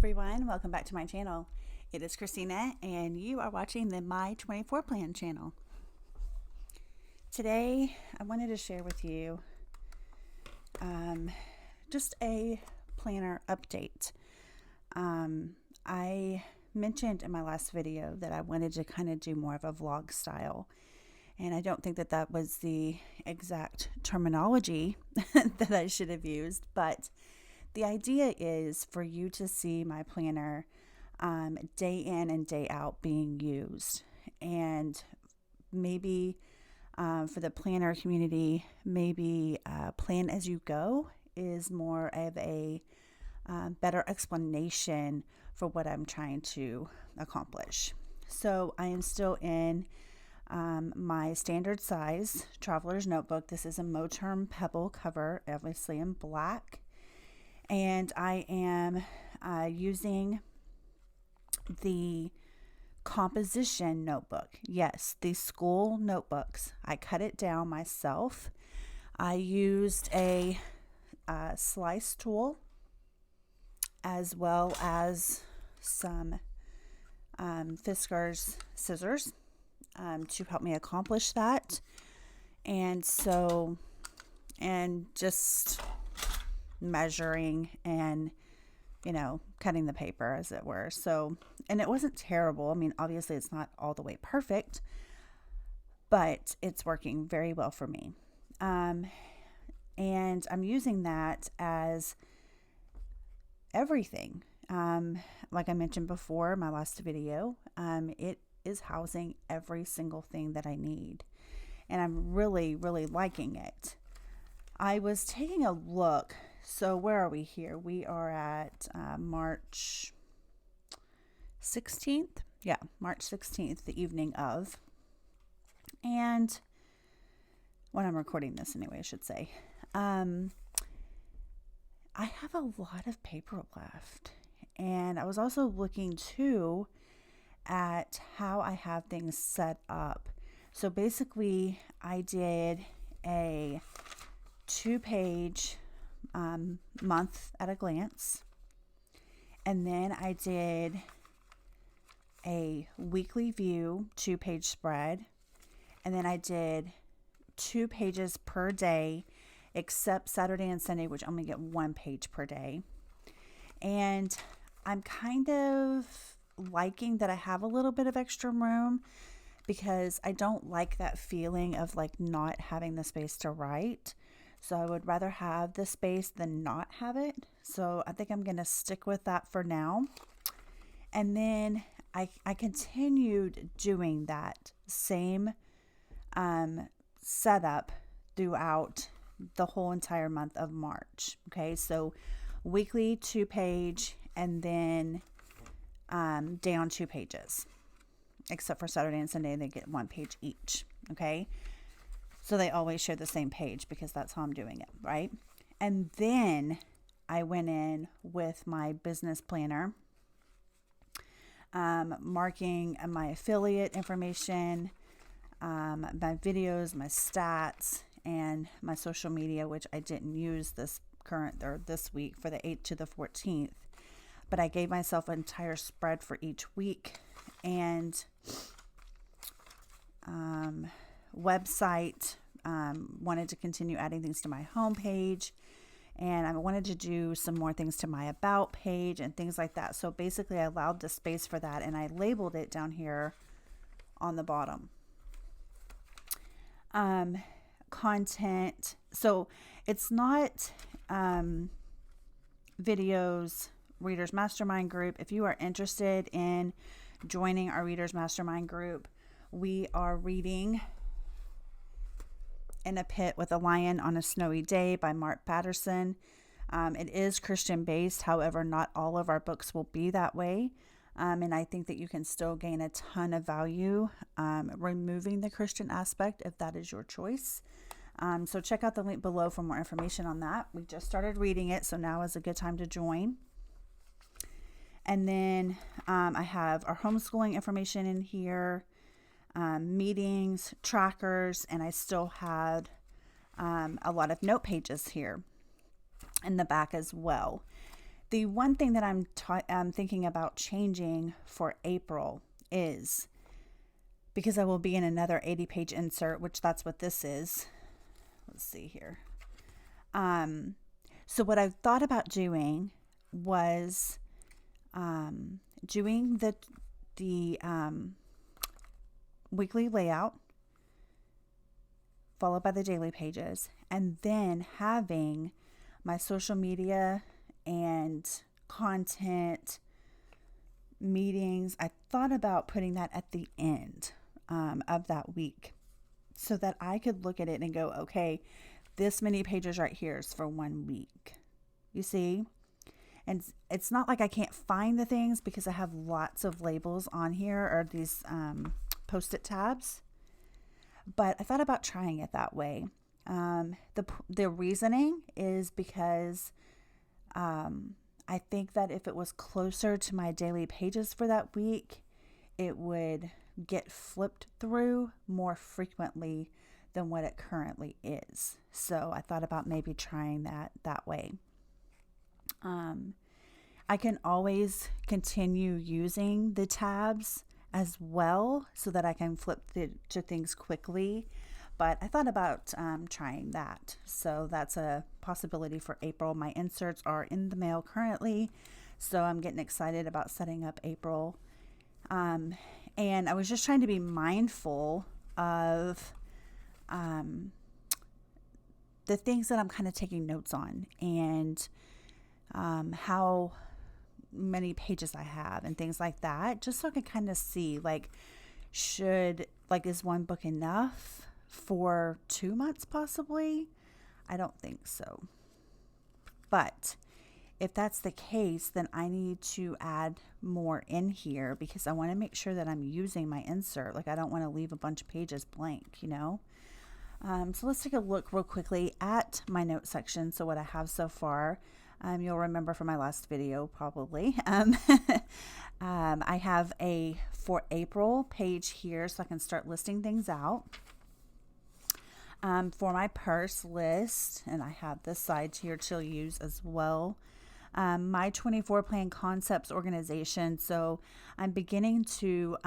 everyone, welcome back to my channel. It is Christina and you are watching the My 24 Plan channel. Today I wanted to share with you just a planner update. I mentioned in my last video that I wanted to kind of do more of a vlog style, and I don't think that that was the exact terminology that I should have used, but the idea is for you to see my planner day in and day out being used. And maybe for the planner community, maybe plan as you go is more of a better explanation for what I'm trying to accomplish. So I am still in my standard size traveler's notebook. This is a Moterm Pebble cover, obviously in black. And I am using the composition notebook. Yes, the school notebooks. I cut it down myself. I used a slice tool as well as some Fiskars scissors to help me accomplish that. And just measuring and cutting the paper, as it were. So, and it wasn't terrible. I mean, obviously it's not all the way perfect, but it's working very well for me. And I'm using that as everything. Like I mentioned before, my last video, it is housing every single thing that I need, and I'm really, really liking it. I was taking a look. So where are we here? We are at March 16th. Yeah, March 16th, the evening of. And when I'm recording this anyway, I should say. I have a lot of paper left. And I was also looking too at how I have things set up. So basically, I did a 2-page month at a glance, and then I did a weekly view 2-page spread, and then I did 2 pages per day except Saturday and Sunday, which only get 1 page per day. And I'm kind of liking that I have a little bit of extra room, because I don't like that feeling of like not having the space to write. So I would rather have the space than not have it. So I think I'm going to stick with that for now. And then I continued doing that same setup throughout the whole entire month of March. Okay, so weekly 2-page, and then down 2 pages. Except for Saturday and Sunday, they get 1 page each. Okay. So they always share the same page because that's how I'm doing it, right? And then I went in with my business planner, marking my affiliate information, my videos, my stats, and my social media, which I didn't use this week for the 8th to the 14th. But I gave myself an entire spread for each week, and website. Wanted to continue adding things to my homepage, and I wanted to do some more things to my about page and things like that. So basically I allowed the space for that, and I labeled it down here on the bottom. Content. So it's not videos, Readers Mastermind group. If you are interested in joining our Readers Mastermind group, we are reading In a Pit with a Lion on a Snowy Day by Mark Patterson. It is Christian based. However, not all of our books will be that way. And I think that you can still gain a ton of value removing the Christian aspect if that is your choice. So check out the link below for more information on that. We just started reading it, so now is a good time to join. And then I have our homeschooling information in here, meetings, trackers, and I still had a lot of note pages here in the back as well. The one thing that I'm thinking about changing for April is, because I will be in another 80-page insert, which that's what this is. Let's see here. So what I thought about doing was doing the weekly layout, followed by the daily pages, and then having my social media and content meetings. I thought about putting that at the end of that week so that I could look at it and go, okay, this many pages right here is for 1 week. You see? And it's not like I can't find the things because I have lots of labels on here, or these post-it tabs. But I thought about trying it that way. The reasoning is because I think that if it was closer to my daily pages for that week, it would get flipped through more frequently than what it currently is. So I thought about maybe trying that way. I can always continue using the tabs as well so that I can flip to things quickly. But I thought about trying that. So that's a possibility for April. My inserts are in the mail currently, so I'm getting excited about setting up April. And I was just trying to be mindful of the things that I'm kind of taking notes on, and how many pages I have and things like that, just so I can kind of see, is one book enough for 2 months possibly? I don't think so. But if that's the case, then I need to add more in here because I want to make sure that I'm using my insert. I don't want to leave a bunch of pages blank, So let's take a look real quickly at my note section. So what I have so far, you'll remember from my last video probably. I have a for April page here so I can start listing things out. For my purse list, and I have this side here to use as well. My 24 plan concepts organization. So I'm beginning to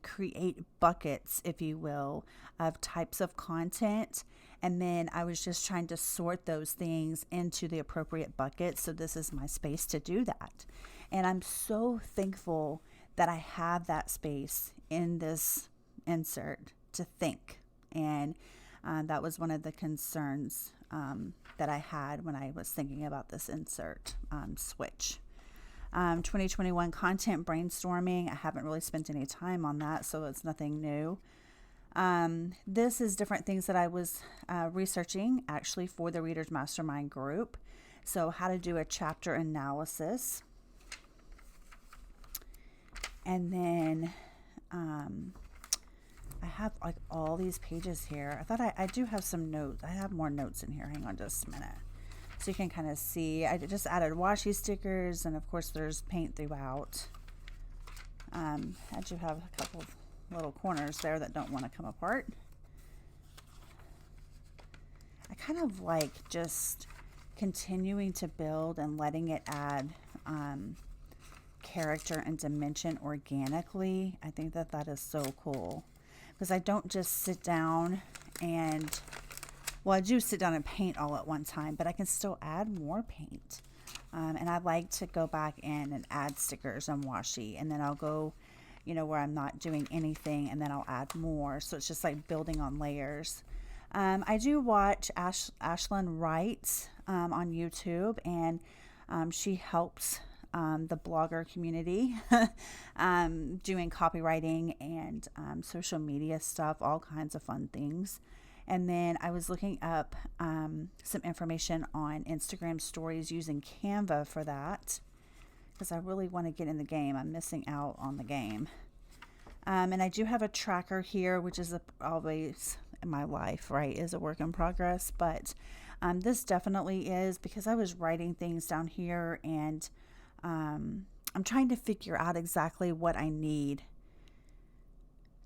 create buckets, if you will, of types of content. And then I was just trying to sort those things into the appropriate buckets. So this is my space to do that. And I'm so thankful that I have that space in this insert to think. And that was one of the concerns that I had when I was thinking about this insert switch. 2021 content brainstorming. I haven't really spent any time on that, so it's nothing new. This is different things that I was researching actually for the Readers Mastermind group. So how to do a chapter analysis. And then I have all these pages here. I thought I do have some notes. I have more notes in here. Hang on just a minute. So you can kind of see. I just added washi stickers, and of course there's paint throughout. I do have a couple of little corners there that don't want to come apart. I kind of like just continuing to build and letting it add character and dimension organically. I think that is so cool. Because I don't just sit down and, I do sit down and paint all at one time, but I can still add more paint. And I like to go back in and add stickers and washi, and then I'll go, where I'm not doing anything, and then I'll add more. So it's just like building on layers. I do watch Ashlyn Wright on YouTube, and she helps the blogger community doing copywriting and social media stuff, all kinds of fun things. And then I was looking up some information on Instagram stories using Canva for that, because I really want to get in the game. I'm missing out on the game. And I do have a tracker here, which is always in my life, right, is a work in progress. But this definitely is, because I was writing things down here, and I'm trying to figure out exactly what I need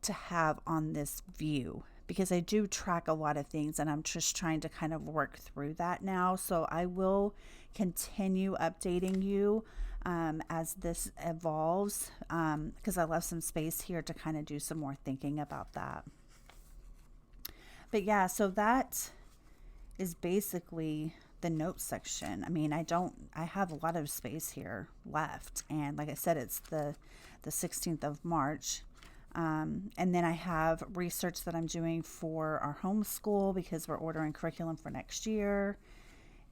to have on this view, because I do track a lot of things and I'm just trying to kind of work through that now. So I will continue updating you as this evolves, because I left some space here to kind of do some more thinking about that. But yeah, so that is basically the notes section. I mean, I have a lot of space here left. And like I said, it's the 16th of March. And then I have research that I'm doing for our homeschool because we're ordering curriculum for next year.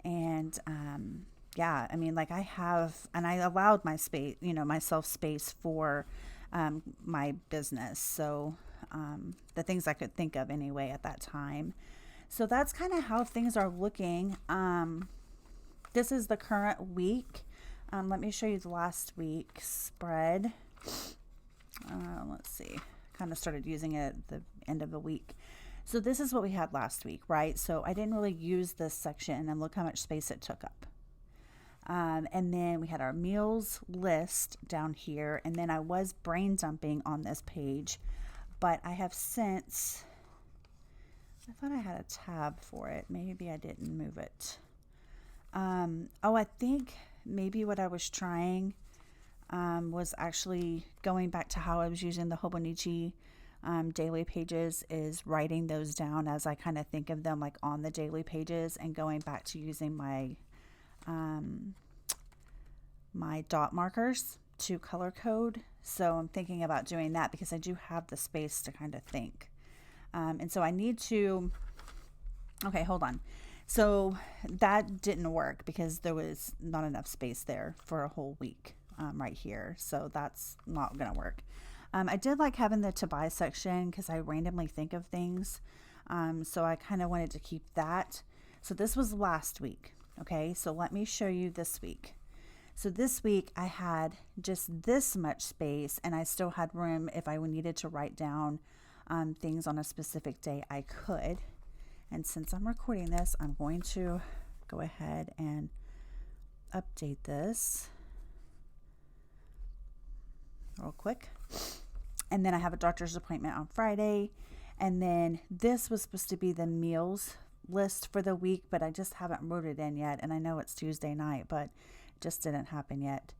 And, yeah, I mean, like I allowed my space, myself space for, my business. So, the things I could think of anyway at that time. So that's kind of how things are looking. This is the current week. Let me show you the last week's spread. Let's see. Kind of started using it at the end of the week. So this is what we had last week, right? So I didn't really use this section, and look how much space it took up. And then we had our meals list down here. And then I was brain dumping on this page, but I have since, I thought I had a tab for it. Maybe I didn't move it. I think maybe what I was trying was actually going back to how I was using the Hobonichi daily pages, is writing those down as I kind of think of them like on the daily pages, and going back to using my my dot markers to color code. So I'm thinking about doing that because I do have the space to kind of think. And so I need to, okay, hold on. So that didn't work because there was not enough space there for a whole week right here. So that's not going to work. I did like having the to buy section because I randomly think of things. So I kind of wanted to keep that. So this was last week. Okay, so let me show you this week. So this week I had just this much space, and I still had room if I needed to write down things on a specific day, I could. And since I'm recording this, I'm going to go ahead and update this real quick. And then I have a doctor's appointment on Friday. And then this was supposed to be the meals list for the week, but I just haven't wrote it in yet. And I know it's Tuesday night, but it just didn't happen yet.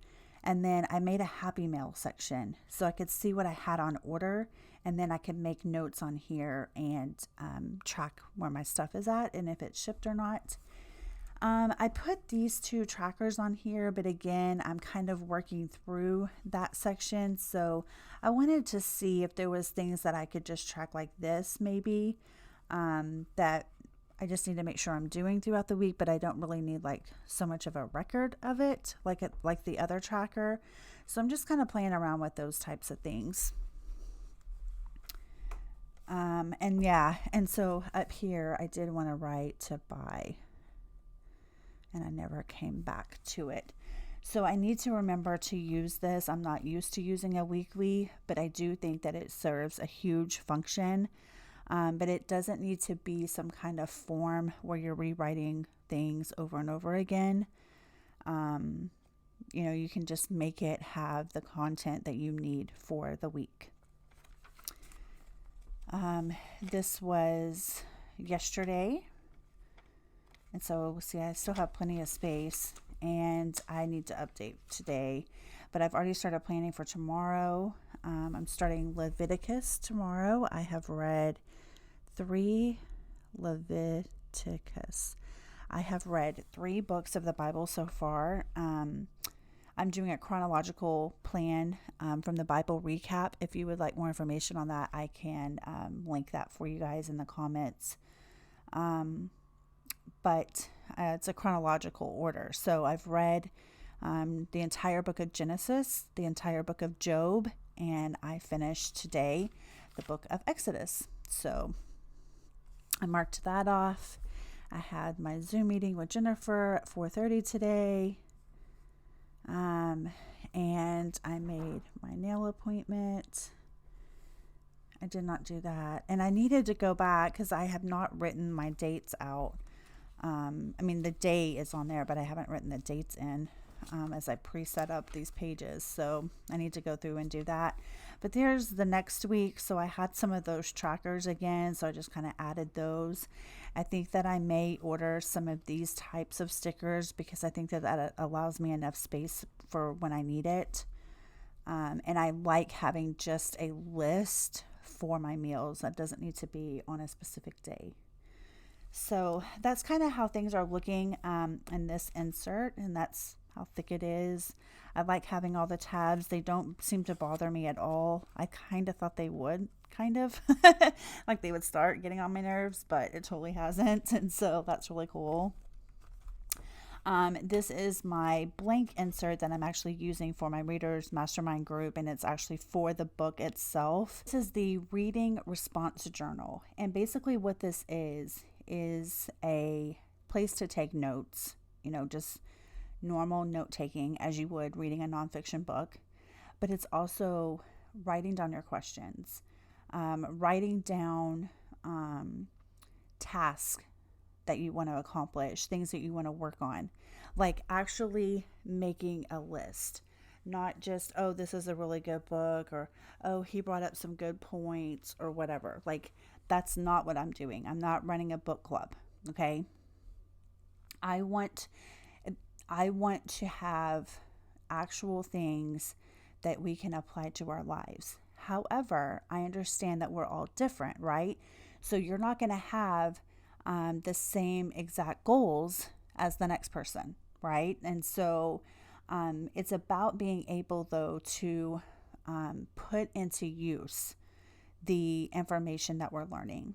And then I made a happy mail section so I could see what I had on order, and then I could make notes on here and track where my stuff is at and if it's shipped or not. I put these two trackers on here, but again, I'm kind of working through that section. So I wanted to see if there was things that I could just track like this, maybe, that I just need to make sure I'm doing throughout the week, but I don't really need like so much of a record of it, like the other tracker. So I'm just kind of playing around with those types of things. And yeah, and so up here, I did want to write to buy, and I never came back to it. So I need to remember to use this. I'm not used to using a weekly, but I do think that it serves a huge function. But it doesn't need to be some kind of form where you're rewriting things over and over again. You can just make it have the content that you need for the week. This was yesterday. And so, see, I still have plenty of space, and I need to update today. But I've already started planning for tomorrow. I'm starting Leviticus tomorrow. I have read 3 Leviticus. I have read 3 books of the Bible so far. I'm doing a chronological plan from the Bible recap. If you would like more information on that, I can link that for you guys in the comments. But it's a chronological order. So I've read the entire book of Genesis, the entire book of Job, and I finished today the book of Exodus. So I marked that off. I had my Zoom meeting with Jennifer at 4:30 today. And I made my nail appointment. I did not do that. And I needed to go back because I have not written my dates out. The day is on there, but I haven't written the dates in. as I pre-set up these pages. So I need to go through and do that. But there's the next week. So I had some of those trackers again. So I just kind of added those. I think that I may order some of these types of stickers because I think that allows me enough space for when I need it. And I like having just a list for my meals. That doesn't need to be on a specific day. So that's kind of how things are looking in this insert, and that's how thick it is. I like having all the tabs. They don't seem to bother me at all. I kind of thought they would, like they would start getting on my nerves, but it totally hasn't, and so that's really cool. This is my blank insert that I'm actually using for my Readers Mastermind group, and it's actually for the book itself. This is the Reading Response Journal, and basically what this is a place to take notes, just normal note taking as you would reading a nonfiction book, but it's also writing down your questions, writing down tasks that you want to accomplish, things that you want to work on, like actually making a list, not just, oh, this is a really good book, or, oh, he brought up some good points, or whatever. Like, that's not what I'm doing. I'm not running a book club. Okay. I want to have actual things that we can apply to our lives. However, I understand that we're all different, right? So you're not going to have the same exact goals as the next person, right? And so it's about being able, though, to put into use the information that we're learning.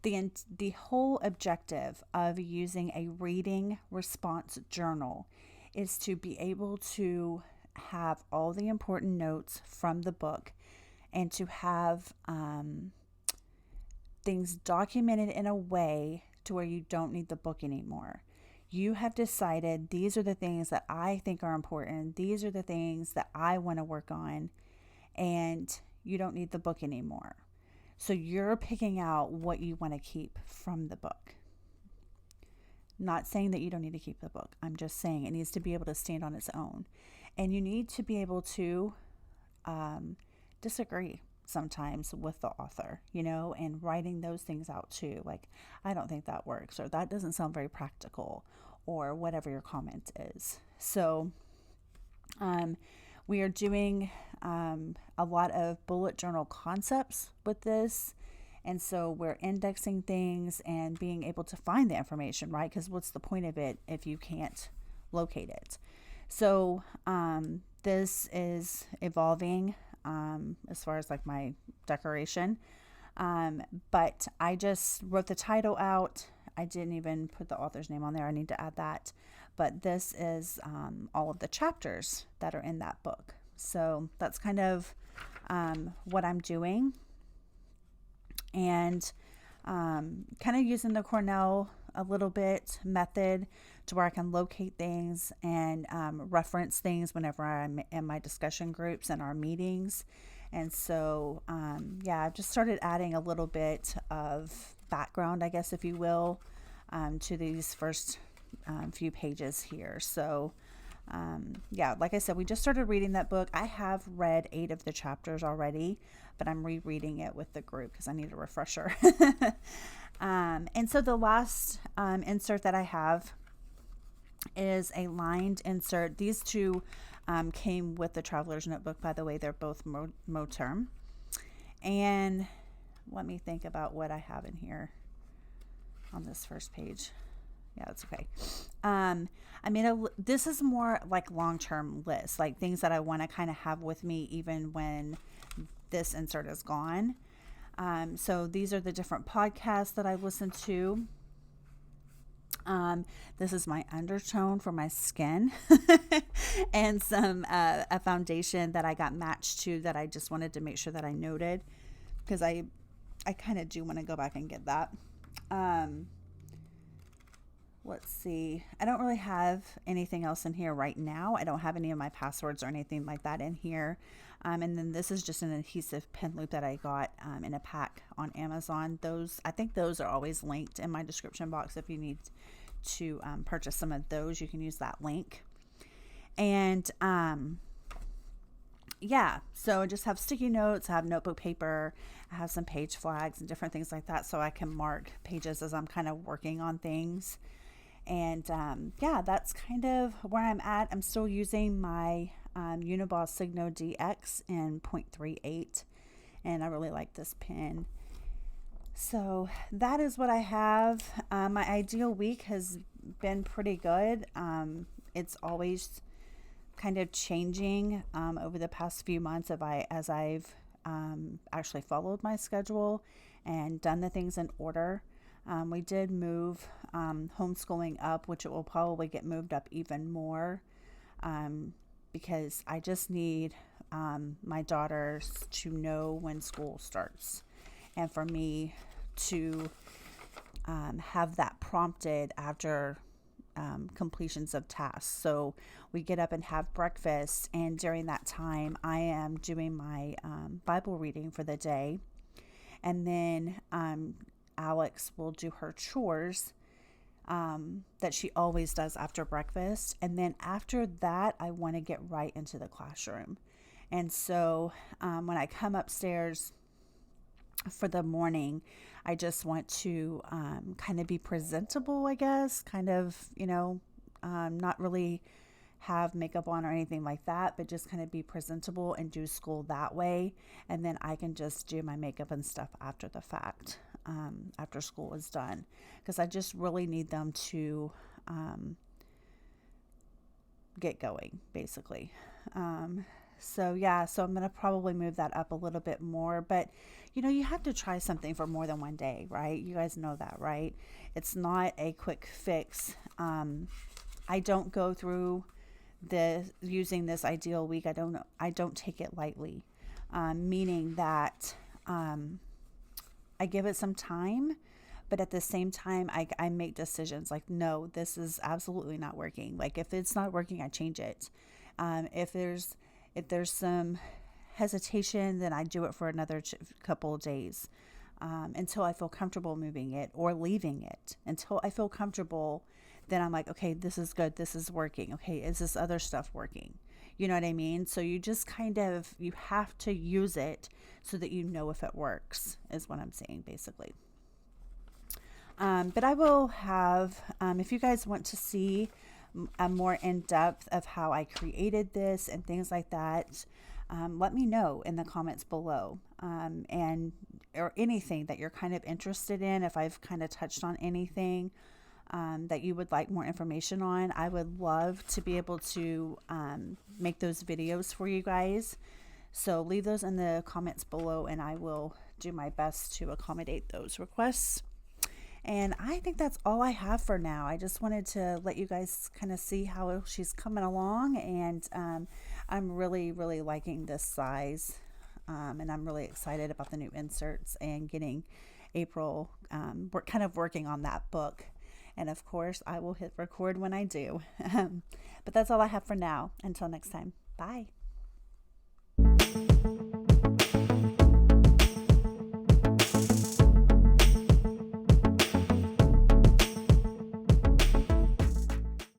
The whole objective of using a reading response journal is to be able to have all the important notes from the book and to have things documented in a way to where you don't need the book anymore. You have decided these are the things that I think are important. These are the things that I want to work on, and you don't need the book anymore. So you're picking out what you want to keep from the book. Not saying that you don't need to keep the book. I'm just saying it needs to be able to stand on its own. And you need to be able to disagree sometimes with the author, and writing those things out too. Like, I don't think that works, or that doesn't sound very practical, or whatever your comment is. So we are doing a lot of bullet journal concepts with this. And so we're indexing things and being able to find the information, right? Because what's the point of it if you can't locate it? So this is evolving as far as like my decoration. But I just wrote the title out. I didn't even put the author's name on there. I need to add that. But this is all of the chapters that are in that book. So that's kind of what I'm doing. And kind of using the Cornell a little bit method to where I can locate things and reference things whenever I'm in my discussion groups and our meetings. And so, I've just started adding a little bit of background, I guess, if you will, to these first few pages here. So, like I said, we just started reading that book. I have read 8 of the chapters already, but I'm rereading it with the group because I need a refresher. And so the last insert that I have is a lined insert. These two came with the Traveler's Notebook, by the way. They're both Moterm. And let me think about what I have in here on this first page. Yeah, that's okay. This is more like long-term lists, like things that I want to kind of have with me even when this insert is gone. So these are the different podcasts that I listen to. This is my undertone for my skin and some a foundation that I got matched to that I just wanted to make sure that I noted, because I kind of do want to go back and get that. Let's see. I don't really have anything else in here right now. I don't have any of my passwords or anything like that in here. And then this is just an adhesive pen loop that I got in a pack on Amazon. I think those are always linked in my description box if you need to purchase some of those, you can use that link. And yeah, so I just have sticky notes, I have notebook paper, I have some page flags and different things like that so I can mark pages as I'm kind of working on things. And yeah, that's kind of where I'm at. I'm still using my Uniboss Signo DX in 0.38, and I really like this pen. So that is what I have. My ideal week has been pretty good. It's always kind of changing over the past few months as I've actually followed my schedule and done the things in order. We did move homeschooling up, which it will probably get moved up even more because I just need my daughters to know when school starts, and for me to have that prompted after completions of tasks. So we get up and have breakfast, and during that time I am doing my Bible reading for the day, and then Alex will do her chores that she always does after breakfast, and then after that I want to get right into the classroom. And so when I come upstairs for the morning, I just want to kind of be presentable, I guess, kind of, not really have makeup on or anything like that, but just kind of be presentable and do school that way. And then I can just do my makeup and stuff after the fact, after school is done, because I just really need them to get going, basically. So yeah, so I'm going to probably move that up a little bit more, but you have to try something for more than one day, right? You guys know that, right? It's not a quick fix. I don't go through using this ideal week. I don't take it lightly, meaning that I give it some time, but at the same time, I make decisions like, no, this is absolutely not working. Like if it's not working, I change it. If there's some hesitation, then I do it for another couple of days until I feel comfortable moving it or leaving it. Until I feel comfortable, then I'm like, okay, this is good. This is working. Okay, is this other stuff working? You know what I mean? So you just you have to use it so that you know if it works, is what I'm saying, basically. But I will have, if you guys want to see a more in-depth of how I created this and things like that, let me know in the comments below, or anything that you're kind of interested in. If I've kind of touched on anything that you would like more information on, I would love to be able to make those videos for you guys. So leave those in the comments below, and I will do my best to accommodate those requests. And I think that's all I have for now. I just wanted to let you guys kind of see how she's coming along, and I'm really, really liking this size, and I'm really excited about the new inserts and getting April kind of working on that book. And of course, I will hit record when I do. But that's all I have for now. Until next time, bye.